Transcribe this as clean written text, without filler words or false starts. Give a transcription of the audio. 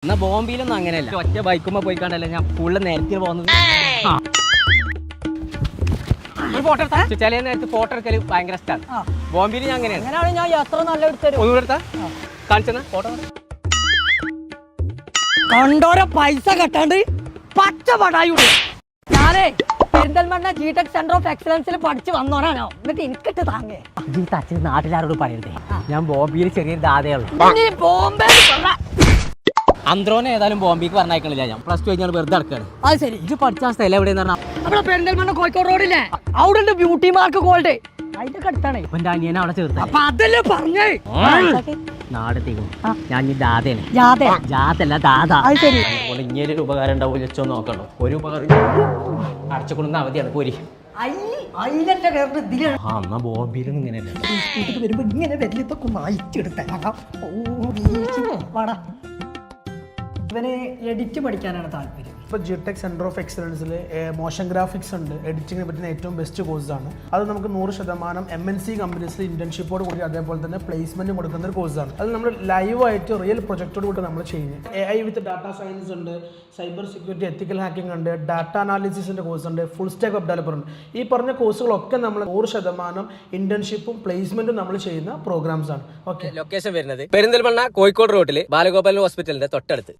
എന്നാ ബോംബെയിലൊന്നും അങ്ങനെയല്ല. ഒറ്റ ബൈക്കുമ്പോ പോയി കണ്ടല്ലേ ഞാൻ ഫുള്ള് നേരത്തെ പോകുന്നത്. ഒരു ഫോട്ടോ എടുത്താ ചില നേരത്ത് ഫോട്ടോ എടുക്കല് ഭയങ്കര ഇഷ്ടമാണ്. ബോംബെയിൽ ഞാൻ അങ്ങനെയാണ്. അങ്ങനെയാണ് ഞാൻ എത്ര നല്ല എടുത്തരും. ഒന്നുകൂടെ എടുത്താ കാണിച്ചെന്നാ ഫോട്ടോ കണ്ടോരെ പൈസ കെട്ടാണ്ട് പച്ച പടായൂടെ. ഞാനേ പെരിന്തൽമണ്ണ ജിടെക് സെന്റർ ഓഫ് എക്സലൻസിൽ പഠിച്ചു വന്നോരാണോ. എന്നിട്ട് എനിക്കിട്ട് താങ്ങേ ഈ തച്ചിന് നാട്ടിലാരോട് പറയരുതേ. ഞാൻ ബോംബെയിൽ ചെറിയൊരു ദാതയുള്ളൂ. ബോംബെ അന്ത്രോനെ ഏതായാലും ബോംബെക്ക് പറഞ്ഞയക്കണില്ല. ഞാൻ പ്ലസ് ടു കഴിഞ്ഞാൽ വെറുതെ നടക്കാണ്. അത് ശരി. ഇത് പഠിച്ച സ്ഥലം എവിടെയെന്ന് പറഞ്ഞാൽ നമ്മുടെ പെരിന്തൽമണ്ണ കോഴിക്കോട് റോഡില്ലേ അവിടെ ഉണ്ട് ബ്യൂട്ടി മാർക്ക് ഗോൾഡ്. അതിന്റെ അടുത്താണ് എന്റെ അനിയനെ അവിടെ ചേർത്ത. അപ്പൊ അതല്ലേ പറഞ്ഞേ നാടെത്തിക്കും ഞാൻ ഈ ദാതയാണ്. ജാതല്ല ദാത. അത് ശരി. ഇങ്ങനൊരു ഉപകാരം ഉണ്ടാവും വെച്ചോ നോക്കണോ. ഒരു ഉപകാരം അടച്ചുകൊണ്ടുന്ന അവധിയാണ് പോരി. എന്നാ ബോംബെയിലും ഇങ്ങനെയല്ല. വരുമ്പോ ഇങ്ങനെ വലിയതൊക്കെ വായിച്ചെടുത്തേക്കാം. ഇവന് എഡിറ്റ് പഠിക്കാനാണ് താല്പര്യം. ഇപ്പോൾ ജിടെക് സെൻറ്റർ ഓഫ് എക്സലൻസിൽ മോഷൻ ഗ്രാഫിക്സ് ഉണ്ട്. എഡിറ്റിങ്ങിനെ പറ്റുന്ന ഏറ്റവും ബെസ്റ്റ് കോഴ്സാണ് അത്. നമുക്ക് 100% MNC കമ്പനീസിൽ ഇന്റേൺഷിപ്പോട് കൂടി അതേപോലെ തന്നെ പ്ലേസ്മെൻറ്റും കൊടുക്കുന്ന ഒരു കോഴ്സാണ്. അത് നമ്മൾ ലൈവായിട്ട് റിയൽ പ്രൊജക്റ്റോട് കൂടി നമ്മൾ ചെയ്യുന്നത്. AI വിത്ത് ഡാറ്റാ സയൻസ് ഉണ്ട്, സൈബർ സെക്യൂരിറ്റി, എത്തിക്കൽ ഹാക്കിംഗ് ഉണ്ട്, ഡാറ്റ അനാലിസിസിൻ്റെ കോഴ്സ് ഉണ്ട്, ഫുൾ സ്റ്റാക്ക് വെബ് ഡെവലപ്പർ ഉണ്ട്. ഈ പറഞ്ഞ കോഴ്സുകളൊക്കെ നമ്മൾ 100% ഇന്റേൺഷിപ്പും പ്ലേസ്മെൻറ്റും നമ്മൾ ചെയ്യുന്ന പ്രോഗ്രാംസ് ആണ്. ഓക്കെ. ലൊക്കേഷൻ വരുന്നത് പെരിന്തൽമണ്ണ കോഴിക്കോട് റോഡിൽ ബാലഗോപാലൻ ഹോസ്പിറ്റലിന്റെ തൊട്ടടുത്ത്.